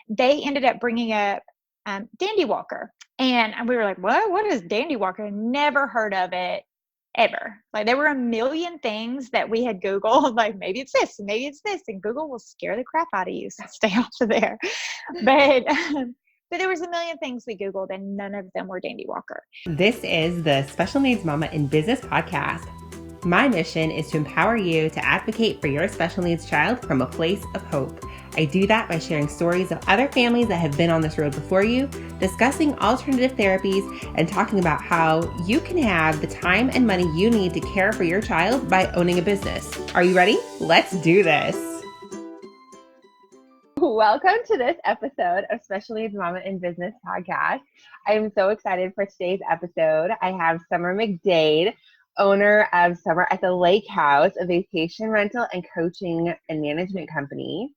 they ended up bringing up Dandy Walker. And we were like, what is Dandy Walker? Never heard of it ever. Like there were a million things that we had Googled, like maybe it's this, maybe it's this, and Google will scare the crap out of you. So stay off of there. But there was a million things we Googled and none of them were Dandy Walker. This is the Special Needs Mama in Business podcast. My mission is to empower you to advocate for your special needs child from a place of hope. I do that by sharing stories of other families that have been on this road before you, discussing alternative therapies, and talking about how you can have the time and money you need to care for your child by owning a business. Are you ready? Let's do this. Welcome to this episode of Special Needs Mama in Business podcast. I am so excited for today's episode. I have Summer McDade, owner of Summer at the Lake House, a vacation rental and coaching and management company.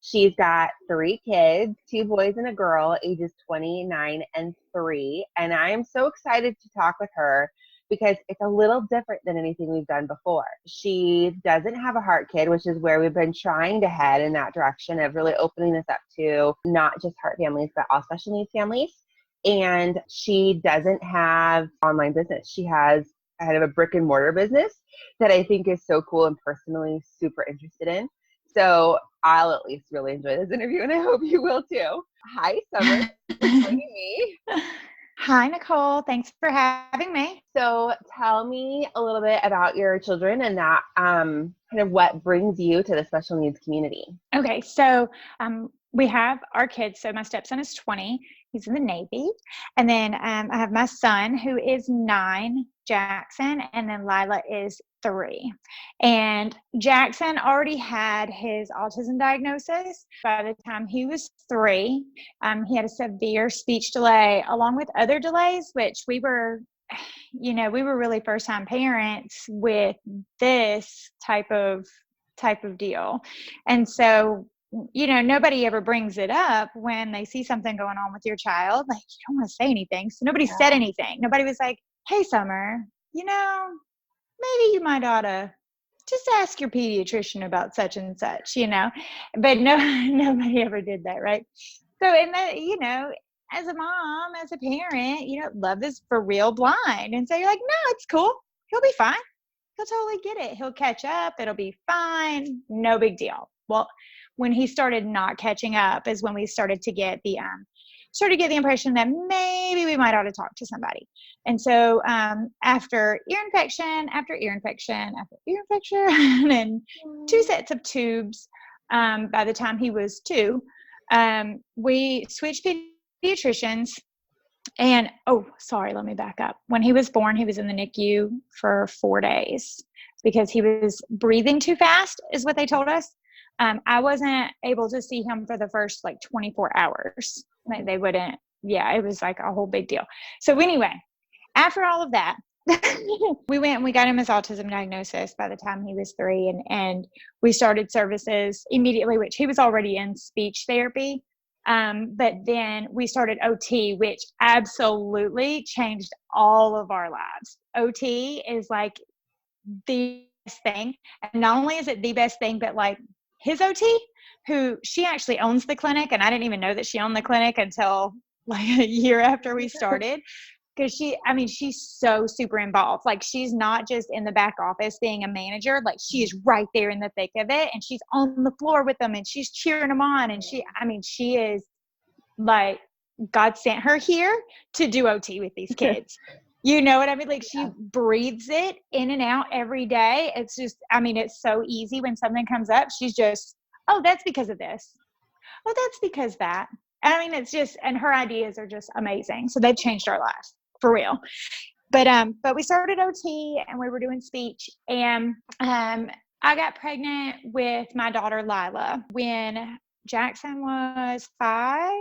She's got 3 kids, 2 boys and a girl, ages 29 and 3. And I am so excited to talk with her because it's a little different than anything we've done before. She doesn't have a heart kid, which is where we've been trying to head in that direction of really opening this up to not just heart families, but all special needs families. And she doesn't have online business. She has kind of a brick and mortar business that I think is so cool and personally super interested in. So I'll at least really enjoy this interview and I hope you will too. Hi, Summer, for joining me. Hi, Nicole. Thanks for having me. So tell me a little bit about your children and that kind of what brings you to the special needs community. Okay, so we have our kids. So my stepson is 20. He's in the Navy. And then I have my son who is 9, Jackson, and then Lila is 3. And Jackson already had his autism diagnosis by the time he was 3. He had a severe speech delay along with other delays, which we were really first-time parents with this type of deal. And so nobody ever brings it up when they see something going on with your child. Like, you don't want to say anything. So nobody said anything. Nobody was like, hey, Summer, maybe you might ought to just ask your pediatrician about such and such, But nobody ever did that, right? So, as a mom, as a parent, love is for real blind. And so you're like, no, it's cool. He'll be fine. He'll totally get it. He'll catch up. It'll be fine. No big deal. Well, when he started not catching up is when we started to get the impression that maybe we might ought to talk to somebody. And so after ear infection, and 2 sets of tubes, by the time he was 2, we switched pediatricians. And let me back up. When he was born, he was in the NICU for 4 days because he was breathing too fast, is what they told us. I wasn't able to see him for the first 24 hours. They wouldn't, it was like a whole big deal. So anyway, after all of that, we went and we got him his autism diagnosis by the time he was 3. And we started services immediately, which he was already in speech therapy. But then we started OT, which absolutely changed all of our lives. OT is like the best thing. And not only is it the best thing, but his OT, who she actually owns the clinic. And I didn't even know that she owned the clinic until a year after we started. Because she's so super involved. She's not just in the back office being a manager. She is right there in the thick of it. And she's on the floor with them and she's cheering them on. And she is God sent her here to do OT with these kids. You know what I mean? She breathes it in and out every day. It's just, it's so easy when something comes up. She's just, oh, that's because of this. Oh, that's because that. It's just, and her ideas are just amazing. So they've changed our lives for real. But we started OT and we were doing speech. And I got pregnant with my daughter, Lila, when Jackson was 5.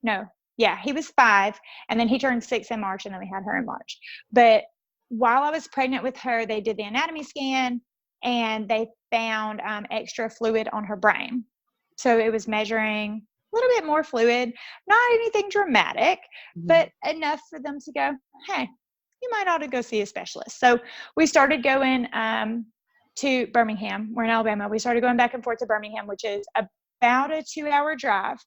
No. Yeah, he was 5, and then he turned 6 in March, and then we had her in March. But while I was pregnant with her, they did the anatomy scan, and they found extra fluid on her brain. So it was measuring a little bit more fluid, not anything dramatic, but enough for them to go, hey, you might ought to go see a specialist. So we started going to Birmingham. We're in Alabama. We started going back and forth to Birmingham, which is about a 2-hour drive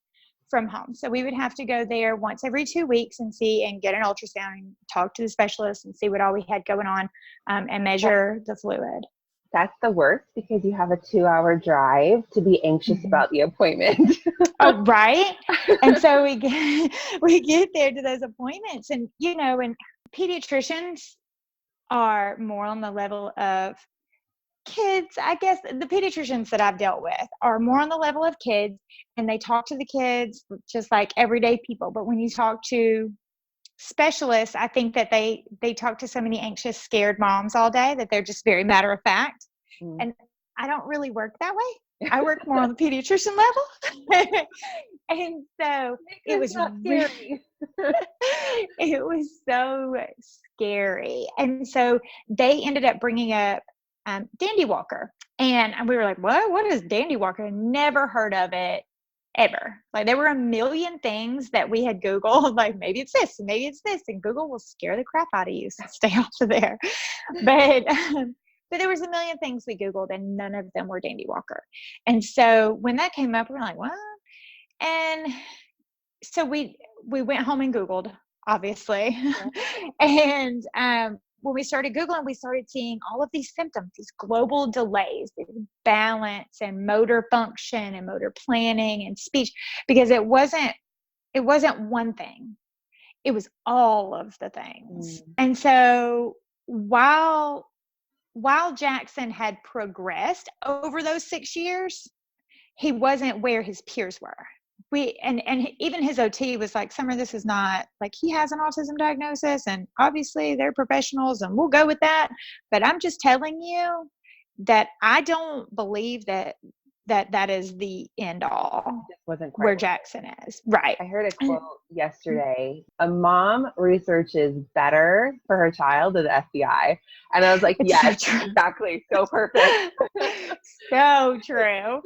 from home. So we would have to go there once every 2 weeks and see and get an ultrasound and talk to the specialist and see what all we had going on, and measure the fluid. That's the worst because you have a 2-hour drive to be anxious about the appointment. Oh, right. And so we get there to those appointments, and and pediatricians are more on the level of kids. I guess the pediatricians that I've dealt with are more on the level of kids, and they talk to the kids just like everyday people. But when you talk to specialists, I think that they talk to so many anxious, scared moms all day that they're just very matter of fact. And I don't really work that way. I work more on the pediatrician level. And so it was scary. it was so scary. And so they ended up bringing up Dandy Walker. And we were like, what is Dandy Walker? Never heard of it ever. Like, there were a million things that we had Googled, like maybe it's this and maybe it's this, and Google will scare the crap out of you, so stay off of there. But there was a million things we Googled, and none of them were Dandy Walker. And so when that came up, we were like, what? And so we went home and Googled, obviously. And when we started Googling, we started seeing all of these symptoms, these global delays, balance and motor function and motor planning and speech, because it wasn't one thing. It was all of the things. And so while Jackson had progressed over those 6 years, he wasn't where his peers were. And even his OT was like, Summer, this is not, like, he has an autism diagnosis, and obviously they're professionals and we'll go with that. But I'm just telling you that I don't believe that is the end all. Just wasn't quite where Jackson is. Right. I heard a quote yesterday. A mom researches better for her child than the FBI. And I was like, yes, so exactly. So perfect. So true.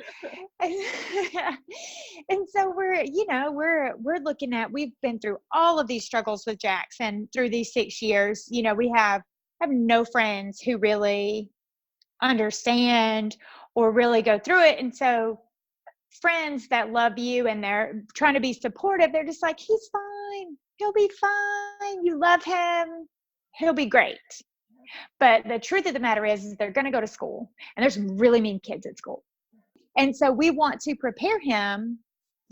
And so we're looking at, we've been through all of these struggles with Jackson through these 6 years. We have no friends who really understand or really go through it. And so friends that love you and they're trying to be supportive, they're just like, he's fine. He'll be fine. You love him. He'll be great. But the truth of the matter is they're going to go to school, and there's some really mean kids at school. And so we want to prepare him,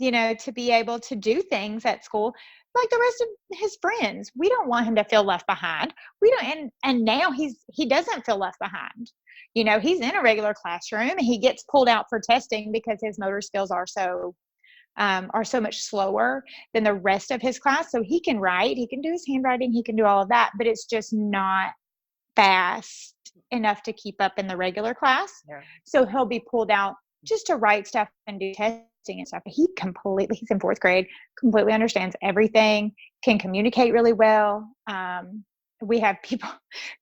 to be able to do things at school like the rest of his friends. We don't want him to feel left behind. We don't, and now he doesn't feel left behind. He's in a regular classroom, and he gets pulled out for testing because his motor skills are so much slower than the rest of his class. So he can write, he can do his handwriting, he can do all of that, but it's just not fast enough to keep up in the regular class. Yeah. So he'll be pulled out just to write stuff and do testing and stuff. But he's in 4th grade, completely understands everything, can communicate really well. We have people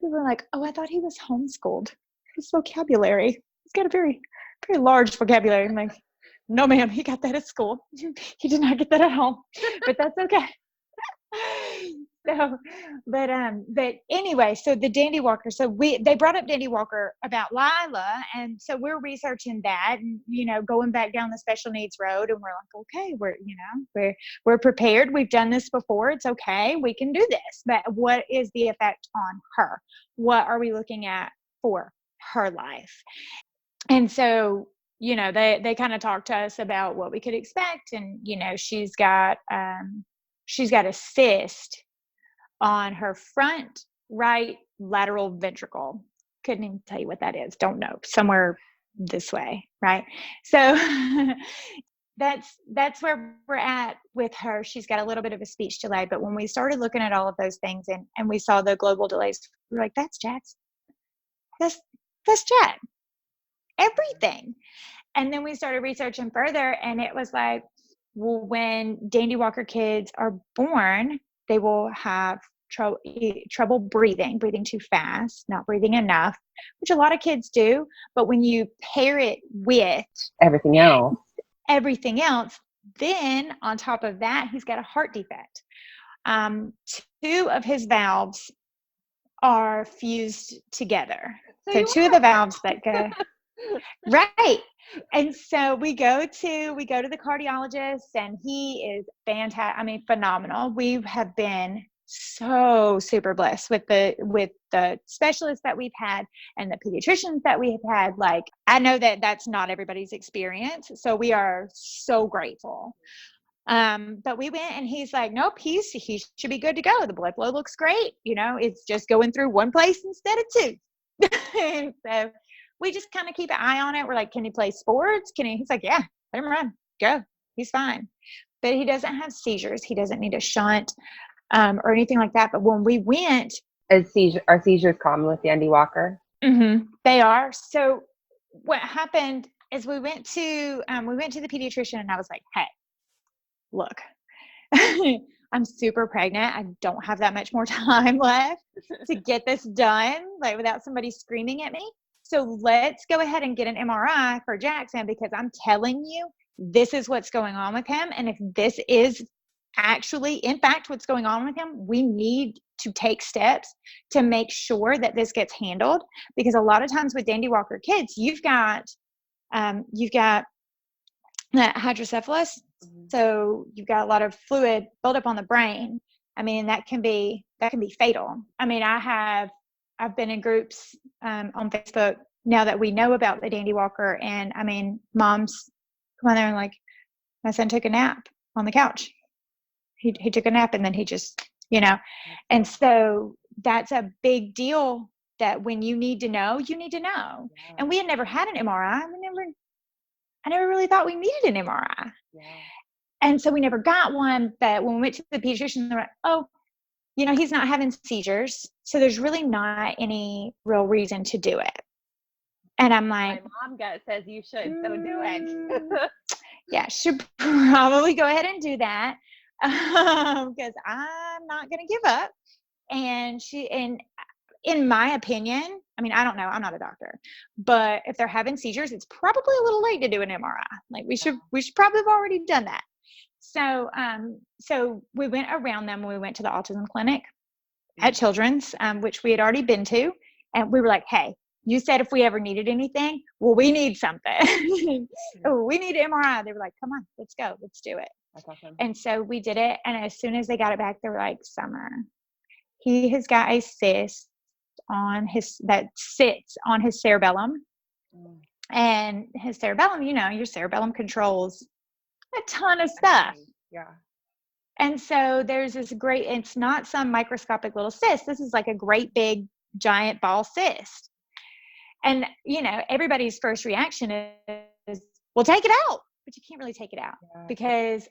are like, oh, I thought he was homeschooled. His vocabulary, he's got a very, very large vocabulary. I'm like, no, ma'am, he got that at school. He did not get that at home, but that's okay. So, but anyway, so the Dandy Walker. So they brought up Dandy Walker about Lila, and so we're researching that, and going back down the special needs road, and we're like, okay, we're prepared. We've done this before. It's okay. We can do this. But what is the effect on her? What are we looking at for her life? And so they kind of talked to us about what we could expect, and she's got a cyst on her front right lateral ventricle. Couldn't even tell you what that is. Don't know. Somewhere this way, right? So that's where we're at with her. She's got a little bit of a speech delay, but when we started looking at all of those things and we saw the global delays, we were like, that's Jack's. That's Jack. Everything. And then we started researching further, and it was like, well, when Dandy Walker kids are born, they will have trouble breathing too fast, not breathing enough, which a lot of kids do. But when you pair it with everything else, then on top of that, he's got a heart defect. 2 of his valves are fused together. So 2 of the valves that go right. And so we go to the cardiologist, and he is fantastic. I mean, phenomenal. We have been so super blessed with the specialists that we've had and the pediatricians that we have had. Like, I know that that's not everybody's experience, so we are so grateful. But we went, and he's like, nope, he should be good to go. The blood flow looks great. It's just going through one place instead of two. And so we just kind of keep an eye on it. We're like, can he play sports? He's like, yeah, let him run, go. He's fine. But he doesn't have seizures. He doesn't need a shunt or anything like that. But when we went, are seizures common with Dandy Walker? They are. So what happened is we went to the pediatrician, and I was like, hey, look, I'm super pregnant. I don't have that much more time left to get this done, like without somebody screaming at me. So let's go ahead and get an MRI for Jackson, because I'm telling you, this is what's going on with him. And if this is actually, in fact, what's going on with him, we need to take steps to make sure that this gets handled. Because a lot of times with Dandy Walker kids, you've got that hydrocephalus. So you've got a lot of fluid buildup on the brain. I mean, that can be fatal. I mean, I've been in groups on Facebook now that we know about the Dandy Walker, and I mean, moms come on there and like, my son took a nap on the couch. He took a nap, and then he just, and so that's a big deal, that when you need to know, you need to know. Yeah. And we had never had an MRI. I never really thought we needed an MRI. Yeah. And so we never got one. But when we went to the pediatrician, they're like, oh, he's not having seizures, so there's really not any real reason to do it. And I'm like, my mom gut says you should, so do it. Yeah, should probably go ahead and do that, because I'm not going to give up. And in my opinion, I mean, I don't know, I'm not a doctor, but if they're having seizures, it's probably a little late to do an MRI. Like, we should probably have already done that. So we went around them when we went to the autism clinic at Children's, which we had already been to. And we were like, hey, you said if we ever needed anything, well, we need something. Oh, we need an MRI. They were like, come on, let's go. Let's do it. That's awesome. And so we did it. And as soon as they got it back, they were like, Summer, he has got a cyst that sits on his cerebellum. And his cerebellum, your cerebellum controls a ton of stuff. Yeah. And so there's this it's not some microscopic little cyst. This is like a great big giant ball cyst. And, everybody's first reaction is, well, take it out. But you can't really take it out, because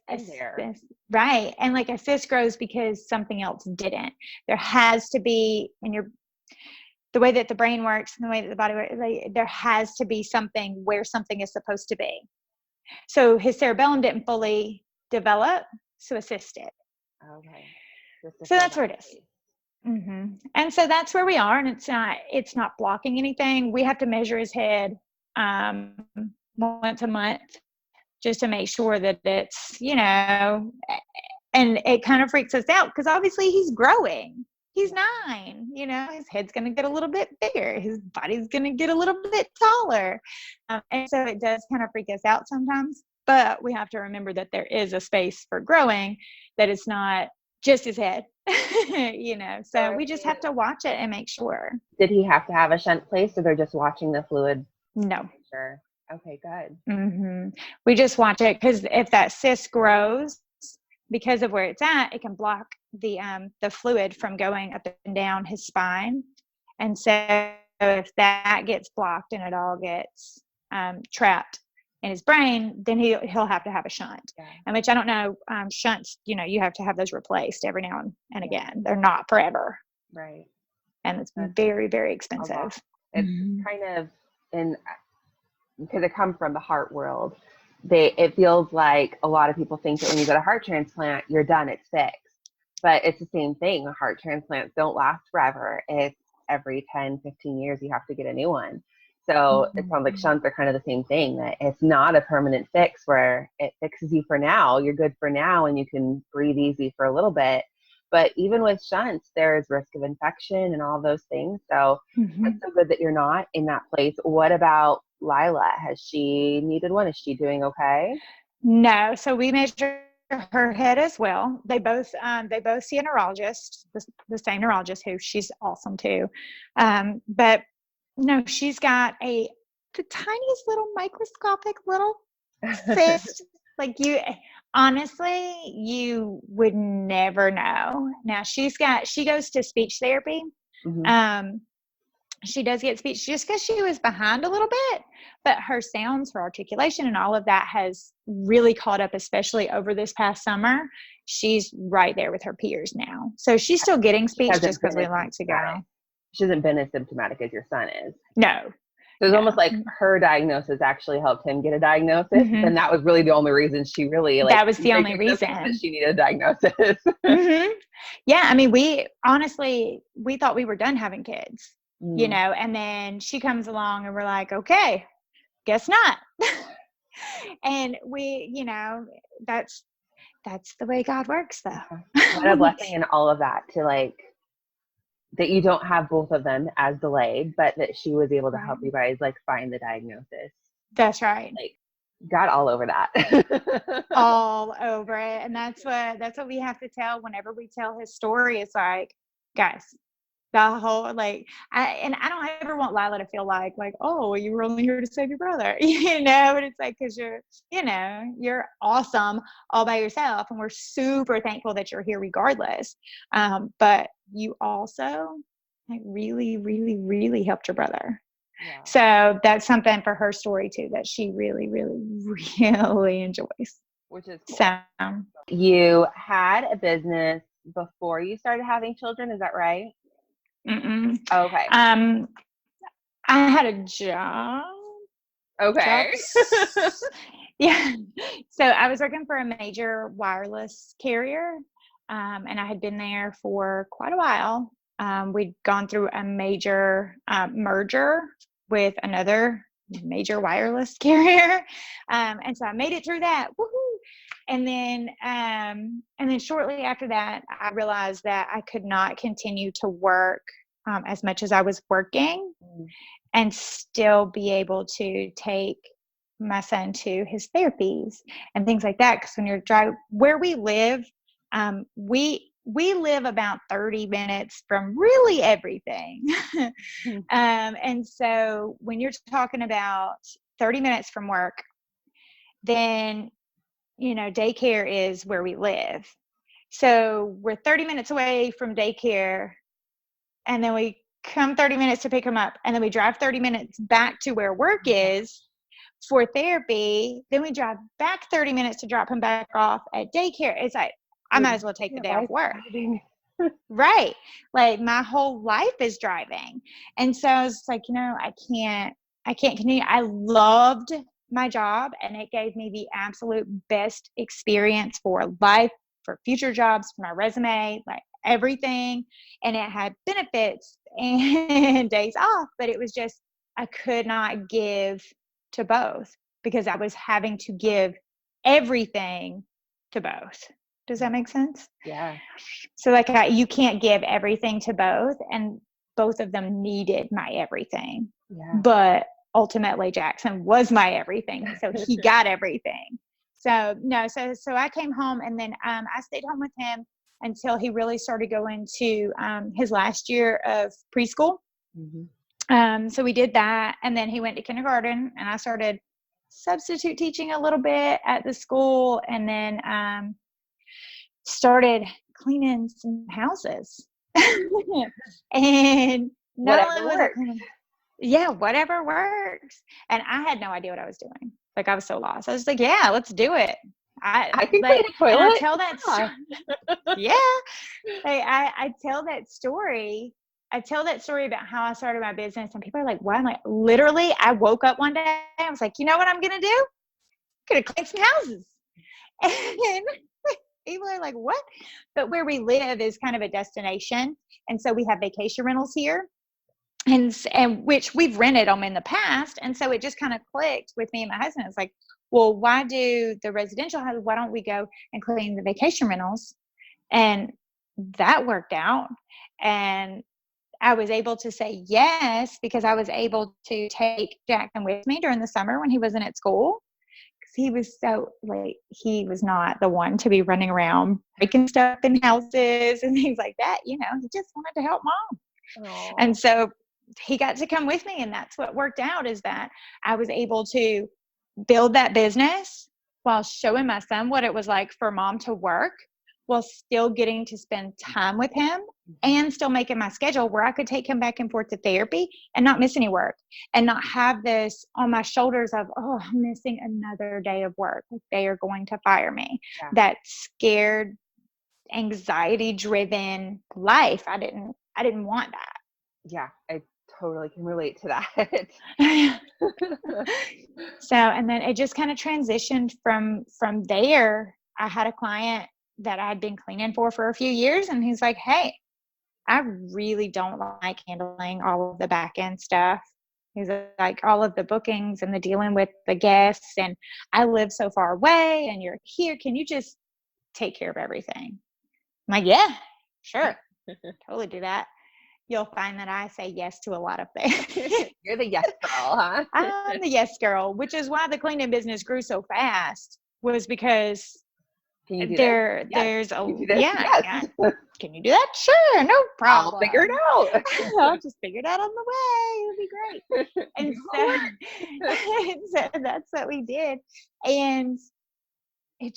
right. And like a cyst grows because something else didn't. There has to be, the way that the brain works and the way that the body works, there has to be something where something is supposed to be. So his cerebellum didn't fully develop, so a cyst did. Okay. So that's where it is. Mm-hmm. And so that's where we are, and it's not blocking anything. We have to measure his head once a month just to make sure that it's, and it kind of freaks us out, because obviously he's growing. He's 9, his head's going to get a little bit bigger. His body's going to get a little bit taller. And so it does kind of freak us out sometimes, but we have to remember that there is a space for growing, that it's not just his head, so we just have to watch it and make sure. Did he have to have a shunt placed, or they're just watching the fluid? No. Sure. Okay, good. Mm-hmm. We just watch it, because if that cyst grows, because of where it's at, it can block the fluid from going up and down his spine. And so if that gets blocked and it all gets trapped in his brain, then he'll have to have a shunt. Yeah. And which I don't know, shunts, you have to have those replaced every now and again. They're not forever. Right. And it's very, very expensive. It's kind of because it comes from the heart world. It feels like a lot of people think that when you get a heart transplant, you're done, it's fixed. But it's the same thing. Heart transplants don't last forever. It's every 10, 15 years you have to get a new one. So it sounds like shunts are kind of the same thing, that it's not a permanent fix where it fixes you for now. You're good for now and you can breathe easy for a little bit. But even with shunts, there's risk of infection and all those things. So it's so good that you're not in that place. What about Lila? Has she needed one? Is she doing okay? No, so we measured her head as well. They both see a neurologist, the same neurologist, who she's awesome too. But no, she's got the tiniest little microscopic little cyst. Like, you honestly, you would never know. Now she goes to speech therapy. Mm-hmm. She does get speech just because she was behind a little bit, but her sounds, her articulation, and all of that has really caught up, especially over this past summer. She's right there with her peers now. So she's still getting speech just because we like to go. She hasn't been as symptomatic as your son is. No. So it's almost like her diagnosis actually helped him get a diagnosis. Mm-hmm. And that was really the only reason she really, that was the only reason that she needed a diagnosis. Mm-hmm. Yeah. I mean, we thought we were done having kids. You know, and then she comes along and we're like, okay, guess not. And we, you know, that's the way God works, though. What a blessing in all of that, to like, that you don't have both of them as delayed, but that she was able to help you guys like find the diagnosis. That's right. Like, God all over that. All over it. And that's what we have to tell whenever we tell his story. It's like, guys, the whole, like, I don't ever want Lila to feel like, oh, you were only here to save your brother, you know, but it's like, because you're awesome all by yourself, and we're super thankful that you're here regardless. But you also like really, really, really helped your brother. Yeah. So that's something for her story too, that she really, really, really enjoys. Which is cool. So you had a business before you started having children, is that right? Mm-mm. Okay. I had a job. Okay. Yeah. So I was working for a major wireless carrier, and I had been there for quite a while. We'd gone through a major merger with another major wireless carrier, and so I made it through that. Woohoo! And then shortly after that, I realized that I could not continue to work as much as I was working and still be able to take my son to his therapies and things like that. Because when you're driving, where we live, we live about 30 minutes from really everything. And so when you're talking about 30 minutes from work, then daycare is where we live. So we're 30 minutes away from daycare, and then we come 30 minutes to pick him up, and then we drive 30 minutes back to where work is for therapy. Then we drive back 30 minutes to drop him back off at daycare. It's like, I might as well take the day off work. Right. Like, my whole life is driving. And so I was like, I can't continue. I loved my job, and it gave me the absolute best experience for life, for future jobs, for my resume, like everything. And it had benefits and days off, but it was just, I could not give to both because I was having to give everything to both. Does that make sense? Yeah. So like, you can't give everything to both, and both of them needed my everything. Yeah. But ultimately Jackson was my everything. So he got everything. So no, so I came home, and then I stayed home with him until he really started going to his last year of preschool. Mm-hmm. So we did that, and then he went to kindergarten, and I started substitute teaching a little bit at the school, and then started cleaning some houses. And whatever works. Whatever works. And I had no idea what I was doing. Like, I was so lost. I was like, yeah, let's do it. I can clean a toilet. I tell that story. Yeah. Like, I tell that story. I tell that story about how I started my business, and people are like, why? I'm like, literally, I woke up one day, I was like, you know what I'm going to do? I'm going to clean some houses. And people are like, what? But where we live is kind of a destination. And so we have vacation rentals here, and which we've rented them in the past. And so it just kind of clicked with me and my husband. It's like, well, why do the residential houses? Why don't we go and clean the vacation rentals? And that worked out. And I was able to say yes because I was able to take Jackson with me during the summer when he wasn't at school. Because he was so, like, he was not the one to be running around breaking stuff in houses and things like that. You know, he just wanted to help mom. Aww. And so he got to come with me, and that's what worked out, is that I was able to build that business while showing my son what it was like for mom to work, while still getting to spend time with him and still making my schedule where I could take him back and forth to therapy and not miss any work, and not have this on my shoulders of, oh, I'm missing another day of work. Like, they are going to fire me. Yeah. That scared, anxiety driven life. I didn't want that. Yeah, I totally can relate to that. So, and then it just kind of transitioned from there. I had a client that I had been cleaning for a few years, and he's like, hey, I really don't like handling all of the back end stuff. He's like, all of the bookings and the dealing with the guests, and I live so far away and you're here. Can you just take care of everything? I'm like, yeah, sure. Totally do that. You'll find that I say yes to a lot of things. You're the yes girl, huh? I'm the yes girl, which is why the cleaning business grew so fast, was because Can you do there's a, Can you do this? yeah. Can you do that? Sure, no problem. I'll figure it out. I'll just figure it out on the way. It'll be great. And so that's what we did. And it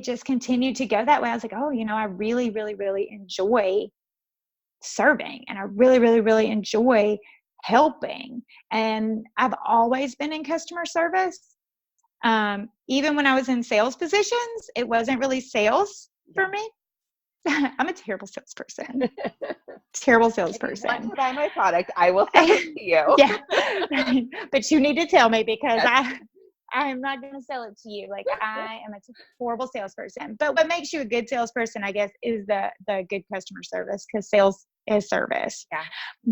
just continued to go that way. I was like, oh, you know, I really, really, really enjoy serving, and I really, really, really enjoy helping. And I've always been in customer service. Even when I was in sales positions, it wasn't really sales for me. I'm a terrible salesperson. Terrible salesperson. If you want to buy my product, I will sell it to you. Yeah, but you need to tell me, because I'm not going to sell it to you. Like, I am a horrible salesperson. But what makes you a good salesperson, I guess, is the good customer service, because sales is service. Yeah.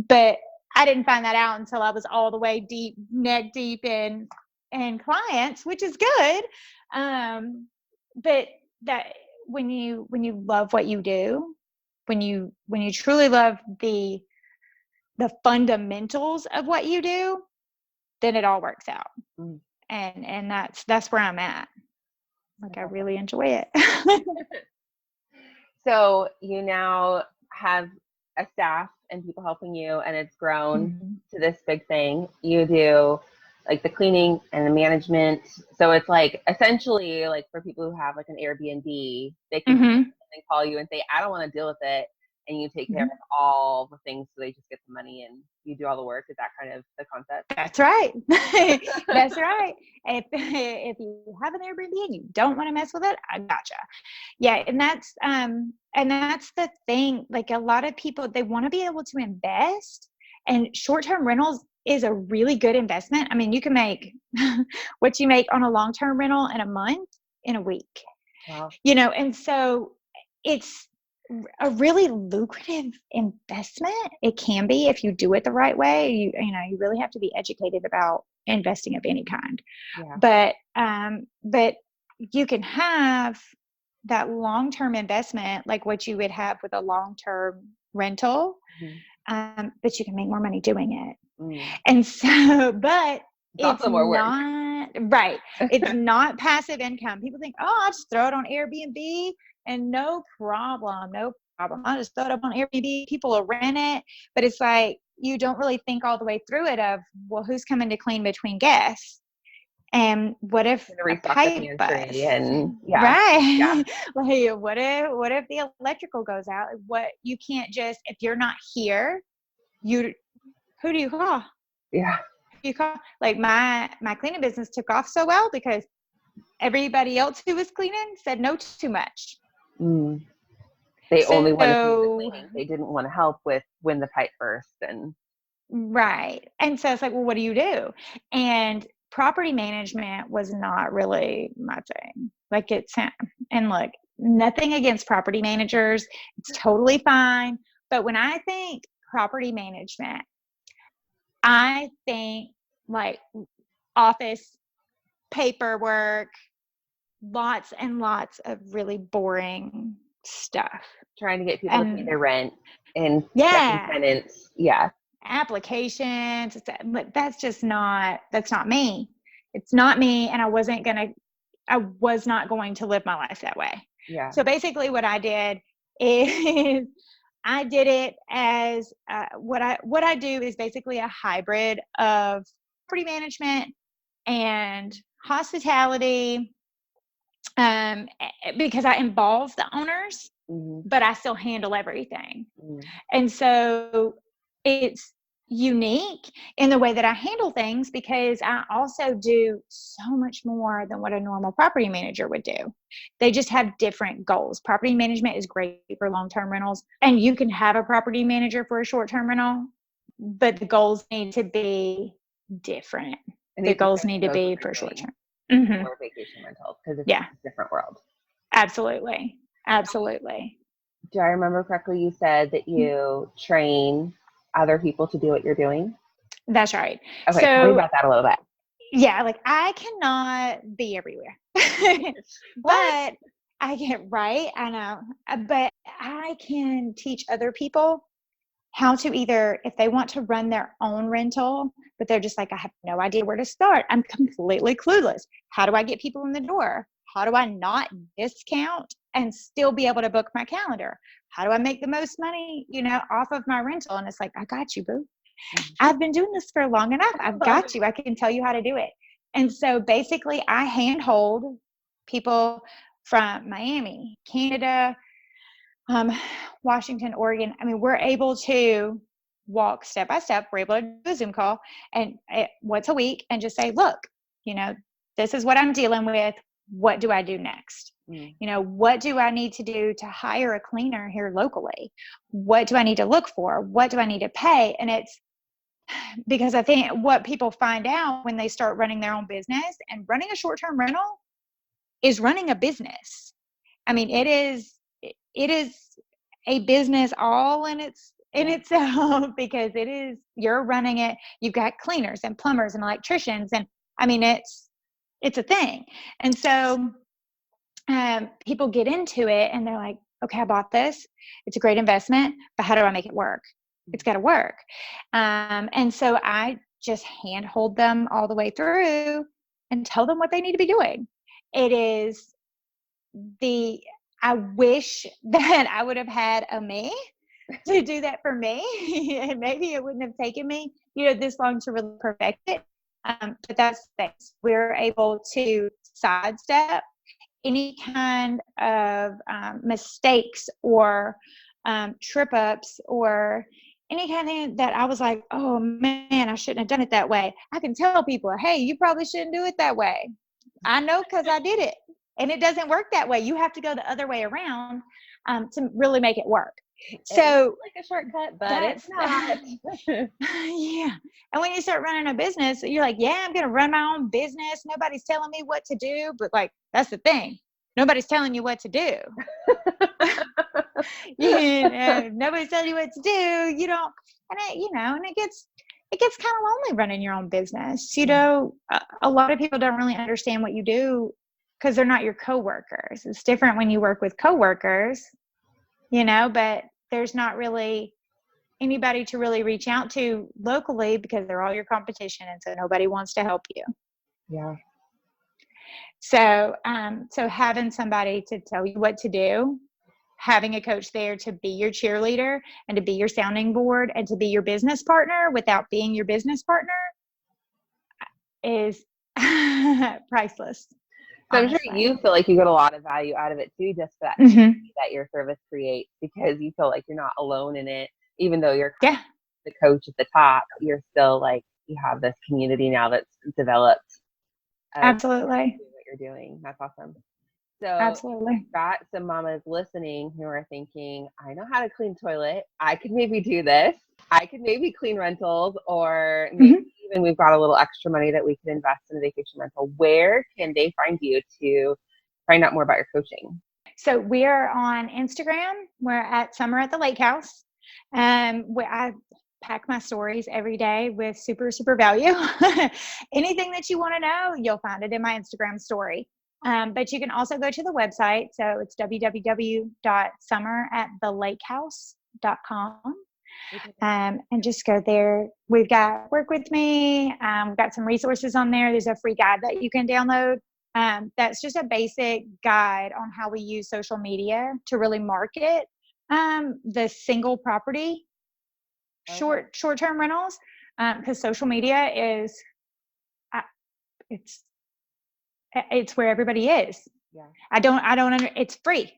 But I didn't find that out until I was all the way neck deep in clients, which is good. But that when you love what you do, when you truly love the fundamentals of what you do, then it all works out. Mm. And that's where I'm at. Like, I really enjoy it. So you now have a staff and people helping you, and it's grown to this big thing. You do like the cleaning and the management. So it's like essentially like for people who have like an Airbnb, they can call you and say, I don't want to deal with it. And you take care of all the things, so they just get the money and you do all the work. Is that kind of the concept? That's right. That's right. If you have an Airbnb and you don't want to mess with it, I gotcha. Yeah, and that's the thing. Like, a lot of people, they want to be able to invest, and short-term rentals is a really good investment. I mean, you can make what you make on a long-term rental in a month in a week. Wow. You know, and so it's a really lucrative investment. It can be, if you do it the right way. You really have to be educated about investing of any kind. Yeah. But you can have that long-term investment like what you would have with a long-term rental, but you can make more money doing it. And so, but it's not right. It's not passive income. People think, oh, I'll just throw it on Airbnb and no problem. I'll just throw it up on Airbnb. People will rent it. But it's like, you don't really think all the way through it of, well, who's coming to clean between guests? And what if a pipe busts? And right. Yeah. Like, what if the electrical goes out? What, you can't just, if you're not here, who do you call? Yeah. You call, like, my cleaning business took off so well because everybody else who was cleaning said no too much. They only wanted to do the cleaning. They didn't want to help with when the pipe burst. And right. And so it's like, well, what do you do? And property management was not really my thing. Like, and look, nothing against property managers. It's totally fine. But when I think property management, I think like office paperwork, lots and lots of really boring stuff. Trying to get people to pay their rent. And second Yeah. tenants. Yeah. Applications. But that's not me. It's not me. And I was not going to live my life that way. Yeah. So basically what I did is I did it as what I do is basically a hybrid of property management and hospitality, because I involve the owners, Mm-hmm. but I still handle everything. Mm-hmm. And so it's unique in the way that I handle things because I also do so much more than what a normal property manager would do. They just have different goals. Property management is great for long-term rentals, and you can have a property manager for a short-term rental, but the goals need to be different. And The each goals person need to knows what be they're for doing short-term. Mm-hmm. for vacation rentals because it's Yeah, a different world. absolutely. Absolutely. Do I remember correctly? You said that you train other people to do what you're doing. That's right. Okay, tell me So about that a little bit. yeah, like I cannot be everywhere, What? but I get right. I know, but I can teach other people how to either, if they want to run their own rental, but they're just like, I have no idea where to start. I'm completely clueless. How do I get people in the door? How do I not discount and still be able to book my calendar? How do I make the most money, off of my rental? And it's like, I got you, boo. I've been doing this for long enough. I've got you. I can tell you how to do it. And so basically, I handhold people from Miami, Canada, Washington, Oregon. I mean, we're able to walk step by step. We're able to do a Zoom call and once a week and just say, look, this is what I'm dealing with. What do I do next? What do I need to do to hire a cleaner here locally? What do I need to look for? What do I need to pay? And it's because I think what people find out when they start running their own business, and running a short-term rental is running a business. I mean, it is a business all in itself because you're running it. You've got cleaners and plumbers and electricians, and I mean, it's a thing. And so people get into it and they're like, okay, I bought this. It's a great investment, but how do I make it work? It's got to work. And so I just handhold them all the way through and tell them what they need to be doing. It is I wish that I would have had a me to do that for me. And maybe it wouldn't have taken me, this long to really perfect it. But that's the thing. We're able to sidestep any kind of mistakes or trip ups or any kind of thing that I was like, oh man, I shouldn't have done it that way. I can tell people, hey, you probably shouldn't do it that way. I know because I did it. And it doesn't work that way. You have to go the other way around to really make it work. So it's like a shortcut, but it's not. Yeah. And when you start running a business, you're like, yeah, I'm going to run my own business. Nobody's telling me what to do. But like, that's the thing. Nobody's telling you what to do. Nobody's telling you what to do. You don't, and it gets kind of lonely running your own business. A lot of people don't really understand what you do because they're not your coworkers. It's different when you work with coworkers, but there's not really anybody to really reach out to locally because they're all your competition. And so nobody wants to help you. Yeah. So, so having somebody to tell you what to do, having a coach there to be your cheerleader and to be your sounding board and to be your business partner without being your business partner is priceless. So I'm sure you feel like you get a lot of value out of it too, just that that your service creates, because you feel like you're not alone in it. Even though you're the coach at the top, you're still like, you have this community now that's developed. Absolutely. What you're doing. That's awesome. So absolutely, got some mamas listening who are thinking, I know how to clean toilet. I could maybe do this. I could maybe clean rentals, or maybe even we've got a little extra money that we could invest in a vacation rental. Where can they find you to find out more about your coaching? So we are on Instagram. We're at Summer at the Lake House. Where I pack my stories every day with super, super value. Anything that you want to know, you'll find it in my Instagram story. But you can also go to the website. So it's www.summeratthelakehouse.com. And just go there. We've got Work With Me. We've got some resources on there. There's a free guide that you can download. That's just a basic guide on how we use social media to really market the single property short-term rentals, because social media is it's where everybody is. Yeah. It's free.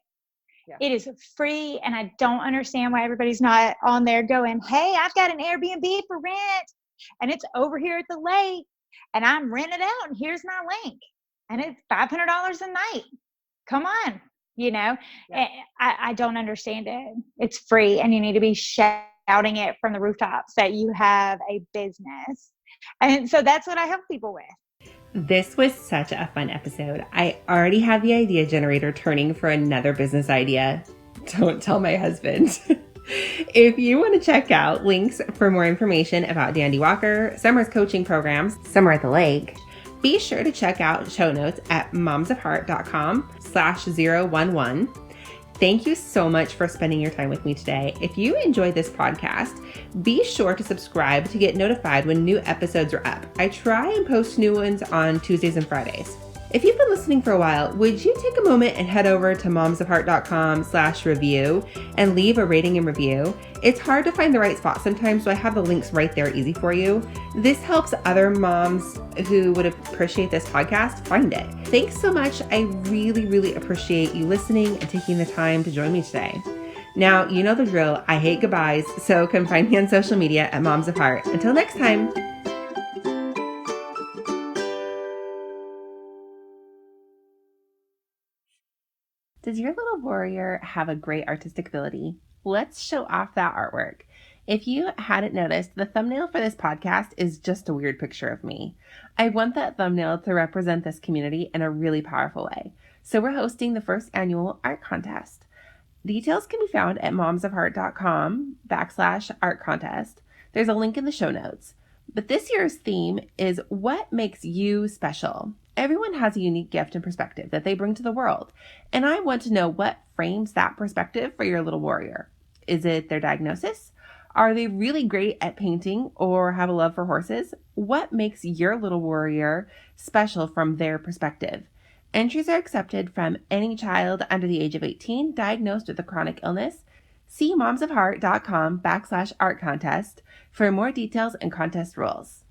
Yeah. It is free, and I don't understand why everybody's not on there going, hey, I've got an Airbnb for rent, and it's over here at the lake, and I'm renting it out, and here's my link, and it's $500 a night. Come on, Yeah. I don't understand it. It's free, and you need to be shouting it from the rooftops that you have a business. And so that's what I help people with. This was such a fun episode. I already have the idea generator turning for another business idea. Don't tell my husband. If you want to check out links for more information about Dandy Walker, Summer's coaching programs, Summer at the Lake, be sure to check out show notes at momsofheart.com/011. Thank you so much for spending your time with me today. If you enjoyed this podcast, be sure to subscribe to get notified when new episodes are up. I try and post new ones on Tuesdays and Fridays. If you've been listening for a while, would you take a moment and head over to momsofheart.com/review and leave a rating and review? It's hard to find the right spot sometimes, so I have the links right there easy for you. This helps other moms who would appreciate this podcast find it. Thanks so much. I really, really appreciate you listening and taking the time to join me today. Now, you know the drill. I hate goodbyes, so come find me on social media at Moms of Heart. Until next time. Does your little warrior have a great artistic ability? Let's show off that artwork. If you hadn't noticed, the thumbnail for this podcast is just a weird picture of me. I want that thumbnail to represent this community in a really powerful way. So we're hosting the first annual art contest. Details can be found at momsofheart.com/art contest. There's a link in the show notes. But this year's theme is what makes you special. Everyone has a unique gift and perspective that they bring to the world. And I want to know what frames that perspective for your little warrior. Is it their diagnosis? Are they really great at painting or have a love for horses? What makes your little warrior special from their perspective? Entries are accepted from any child under the age of 18 diagnosed with a chronic illness. See momsofheart.com/art contest for more details and contest rules.